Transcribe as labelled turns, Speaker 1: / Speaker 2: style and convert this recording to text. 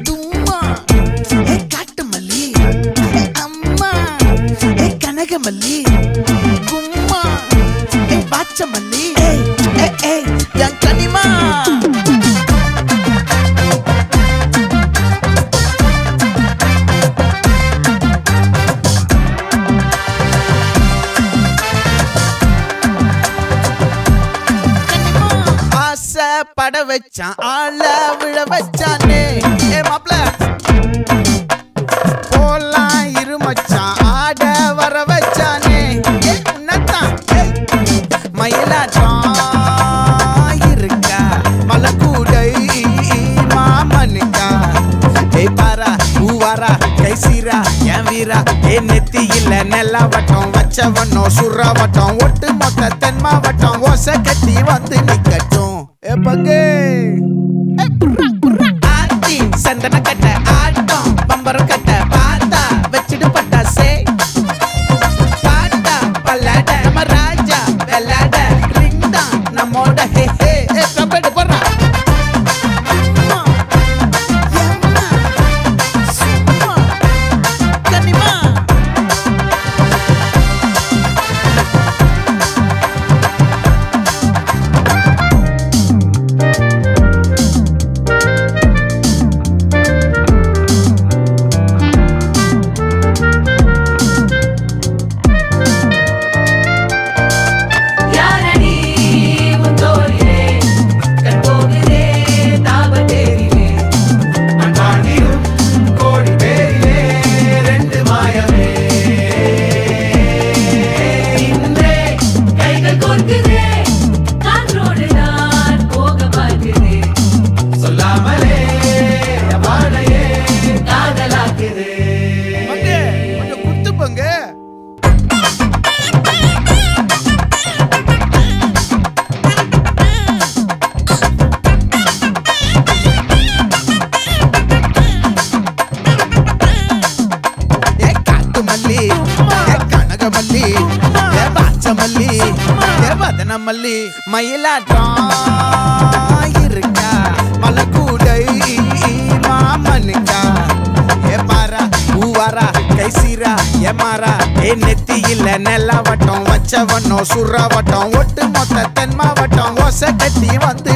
Speaker 1: தும்மா காட்டு மல்லி அம்மா கனகமல்லி கும்மா பாச்ச மல்லி என் கனிமா பட வச்சான் ஆள விழ வச்சானே மாப்ள போலாம் இருமச்சான் ஆட வர வச்சானே உன்னத்தான் மயிலாட்டம் இருக்கா மலக்கூடை மாமனுக்கா பாரா பூவாரா கைசீரா என் வீரா நெத்தி இல்ல நெல்லா வட்டம் வச்சவனோ சுறா வட்டம் ஒட்டு மொத்த தென் மாவட்டம் ஓசை கட்டி வந்து நிக்கட்டும் பங்கே ஆத்தி சந்தன கட்ட ஆட்டம் பம்பரம் கட்ட பார்த்தா வச்சிட்டு பட்டாசே பாட்டா பல்லாட நம்ம ராஜா வெள்ளாட ரிங் தான் நம்மோட ஹே ஹே கபடி போடுறா கனகமல்லி பாச்சமல்லி வதனமல்லி மயிலாட்டம் இருக்கா மலக்கூடை மாமனுக்கா பாரா பூவாரா கைசீரா மாறா நெத்தி இல்ல நெல்லா வட்டம் வச்சவனோ சுறா வட்டம் ஒட்டு மொத்த தென் மாவட்டம் ஓசை கட்டி வந்து